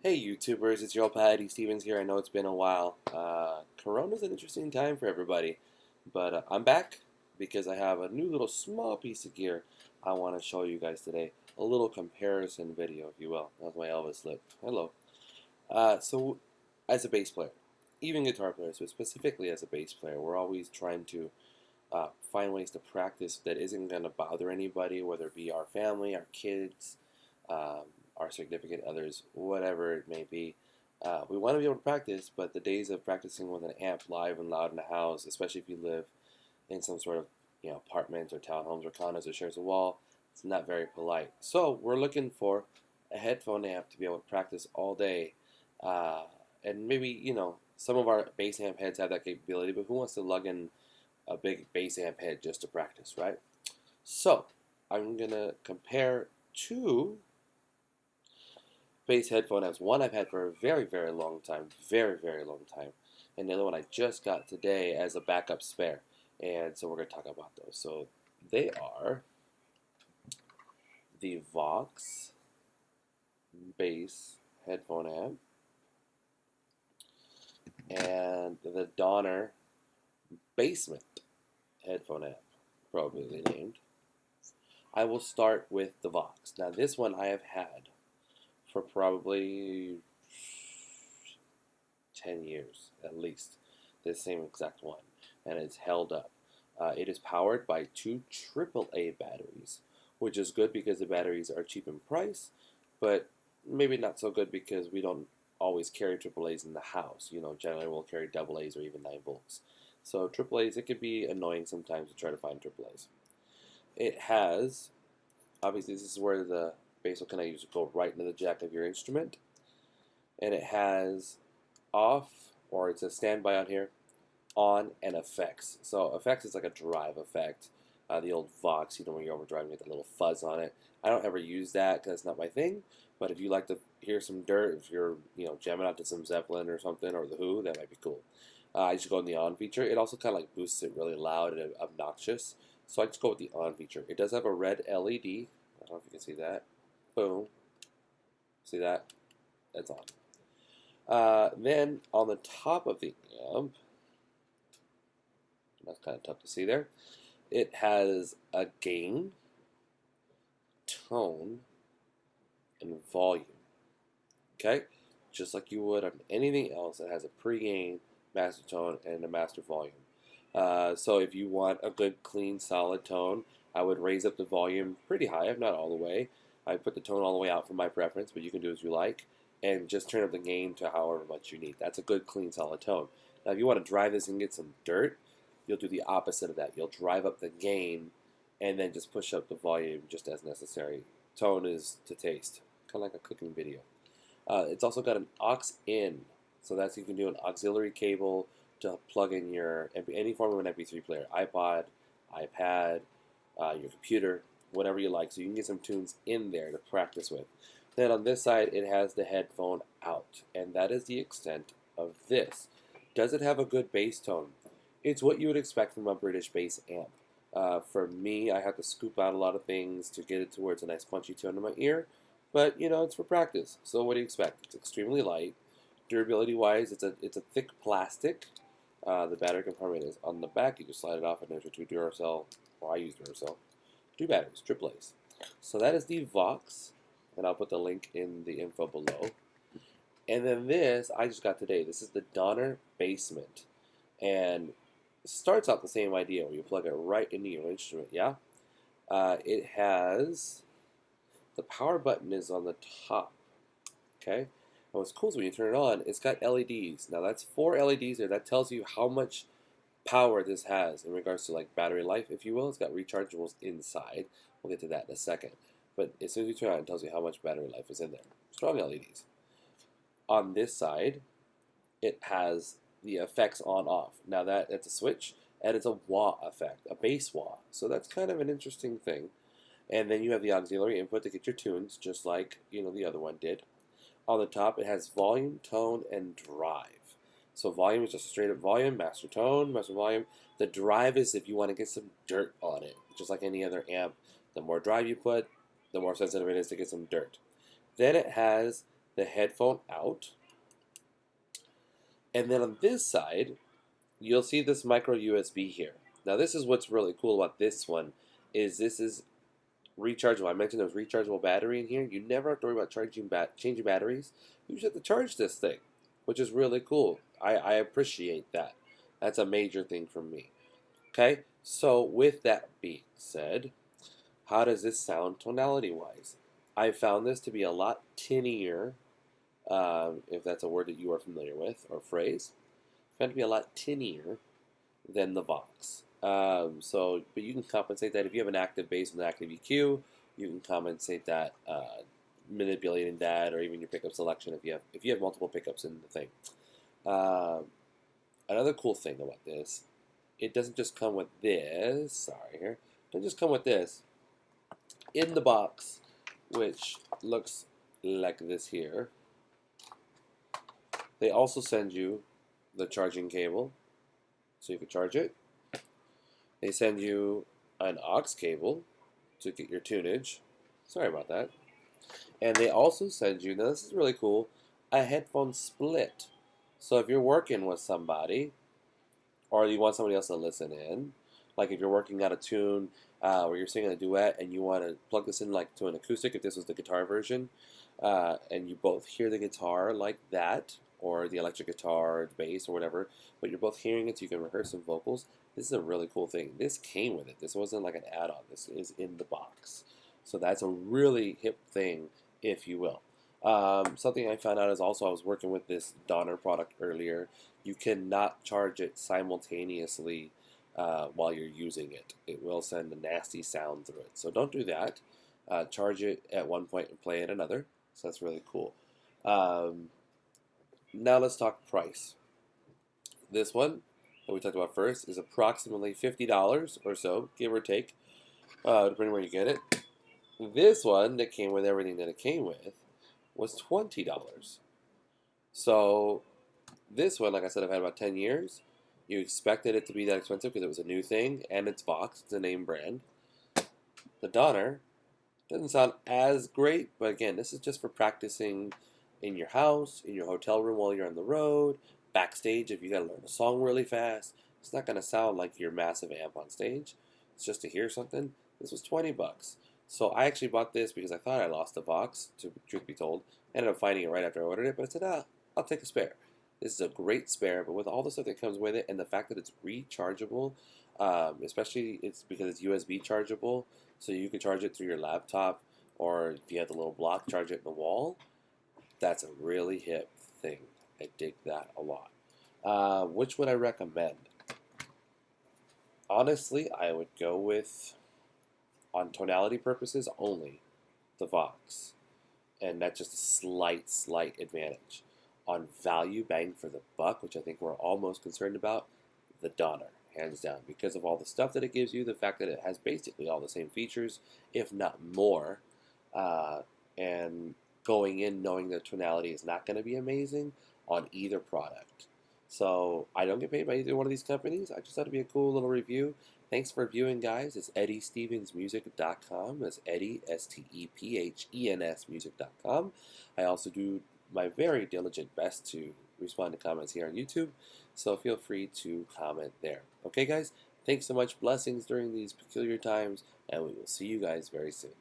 Hey YouTubers, it's your old Patty Stevens here. I know it's been a while. Corona's an interesting time for everybody, but I'm back because I have a new little small piece of gear I want to show you guys today. A little comparison video, if you will. That's my Elvis lip. Hello. So, as a bass player, even guitar players, but specifically as a bass player, we're always trying to find ways to practice that isn't going to bother anybody, whether it be our family, our kids, um, our significant others, whatever it may be. We want to be able to practice, but the days of practicing with an amp live and loud in the house, especially if you live in some sort of apartment or townhomes or condos that shares a wall, it's not very polite. So we're looking for a headphone amp to be able to practice all day, uh, and maybe some of our bass amp heads have that capability, but who wants to lug in a big bass amp head just to practice, right? So I'm gonna compare two bass headphone amps. One I've had for a very, very long time, very, very long time, and the other one I just got today as a backup spare. And so we're gonna talk about those. So they are the VOX bass headphone amp and the Donner basement headphone amp, appropriately named. I will start with the VOX. Now this one I have had for probably 10 years at least, this same exact one, and it's held up. It is powered by two AAA batteries, which is good because the batteries are cheap in price, but maybe not so good because we don't always carry AAAs in the house. Generally we'll carry AA's or even 9 volts. So AAAs, it can be annoying sometimes to try to find AAAs. It has, obviously this is where the bass will kind of use go right into the jack of your instrument, and it has off, or it says standby on here, on, and effects. So effects is like a drive effect. The old Vox, when you're overdriving, you get that little fuzz on it. I don't ever use that because it's not my thing. But if you like to hear some dirt, if you're jamming out to some Zeppelin or something, or the Who, that might be cool. I just go in the on feature. It also kind of like boosts it really loud and obnoxious. So I just go with the on feature. It does have a red LED. I don't know if you can see that. Boom. See that? That's on. Then on the top of the amp, that's kind of tough to see there, it has a gain, tone, and volume. Okay? Just like you would on anything else that has a pre-gain, master tone, and a master volume. So if you want a good, clean, solid tone, I would raise up the volume pretty high, if not all the way. I put the tone all the way out for my preference, but you can do as you like. And just turn up the gain to however much you need. That's a good, clean, solid tone. Now, if you want to drive this and get some dirt, you'll do the opposite of that. You'll drive up the gain and then just push up the volume just as necessary. Tone is to taste, kind of like a cooking video. It's also got an aux in, so that's you can do an auxiliary cable to plug in your any form of an MP3 player, iPod, iPad, your computer, whatever you like. So you can get some tunes in there to practice with. Then on this side, it has the headphone out, and that is the extent of this. Does it have a good bass tone? It's what you would expect from a British bass amp. For me, I have to scoop out a lot of things to get it to where it's a nice punchy tone in my ear, but it's for practice. So what do you expect? It's extremely light. Durability-wise, it's a thick plastic. The battery compartment is on the back. You just slide it off, and there's your two Duracell, or I use Duracell, 2 batteries, AAA's. So that is the Vox, and I'll put the link in the info below. And then this, I just got today. This is the Donner Basement. And it starts out the same idea where you plug it right into your instrument, yeah? It has, the power button is on the top, okay? And what's cool is when you turn it on, it's got LEDs. Now that's 4 LEDs there. That tells you how much power this has in regards to like battery life, if you will. It's got rechargeables inside. We'll get to that in a second. But as soon as you turn it on, it tells you how much battery life is in there. Strong LEDs. On this side, it has the effects on-off. Now that's a switch, and it's a wah effect, a bass wah. So that's kind of an interesting thing. And then you have the auxiliary input to get your tunes, just like the other one did. On the top, it has volume, tone, and drive. So volume is just straight up volume, master tone, master volume. The drive is if you want to get some dirt on it, just like any other amp. The more drive you put, the more sensitive it is to get some dirt. Then it has the headphone out. And then on this side, you'll see this micro USB here. Now this is what's really cool about this one, is this is rechargeable. I mentioned there's rechargeable battery in here. You never have to worry about changing batteries. You just have to charge this thing, which is really cool. I appreciate that. That's a major thing for me. Okay, so with that being said, how does this sound tonality-wise? I found this to be a lot tinnier, if that's a word that you are familiar with, or phrase. Found to be a lot tinnier than the VOX. But you can compensate that if you have an active bass and an active EQ. You can compensate that manipulating that, or even your pickup selection if you have multiple pickups in the thing. Another cool thing about this, it doesn't just come with this. Sorry, here. It doesn't just come with this. In the box, which looks like this here, they also send you the charging cable, so you can charge it. They send you an aux cable to get your tunage. Sorry about that. And they also send you, now this is really cool, a headphone split. So if you're working with somebody, or you want somebody else to listen in, like if you're working out a tune where you're singing a duet and you want to plug this in like to an acoustic, if this was the guitar version, and you both hear the guitar like that, or the electric guitar, or the bass, or whatever, but you're both hearing it so you can rehearse some vocals. This is a really cool thing. This came with it. This wasn't like an add-on. This is in the box. So that's a really hip thing, if you will. Something I found out is also I was working with this Donner product earlier. You cannot charge it simultaneously while you're using it. It will send a nasty sound through it. So don't do that. Charge it at one point and play at another. So that's really cool. Now let's talk price. This one that we talked about first is approximately $50 or so, give or take, depending where you get it. This one that came with everything that it came with was $20. So this one, like I said, I've had about 10 years. You expected it to be that expensive because it was a new thing, and it's VOX, it's a name brand. The Donner doesn't sound as great, but again, this is just for practicing in your house, in your hotel room while you're on the road, backstage if you gotta learn a song really fast. It's not gonna sound like your massive amp on stage. It's just to hear something. This was 20 bucks. So I actually bought this because I thought I lost the VOX, to truth be told. I ended up finding it right after I ordered it, but I said, I'll take a spare. This is a great spare, but with all the stuff that comes with it and the fact that it's rechargeable, especially it's because it's USB chargeable, so you can charge it through your laptop, or if you have the little block, charge it in the wall. That's a really hip thing. I dig that a lot. Which would I recommend? Honestly, I would go with, on tonality purposes only, the VOX. And that's just a slight advantage. On value, bang for the buck, which I think we're all most concerned about, the Donner, hands down. Because of all the stuff that it gives you, the fact that it has basically all the same features, if not more, and going in knowing that tonality is not going to be amazing on either product. So I don't get paid by either one of these companies. I just thought it'd be a cool little review. Thanks for viewing, guys. It's EddieStevensMusic.com. That's Eddie, STEPHENS music.com. I also do my very diligent best to respond to comments here on YouTube, so feel free to comment there. Okay, guys? Thanks so much. Blessings during these peculiar times, and we will see you guys very soon.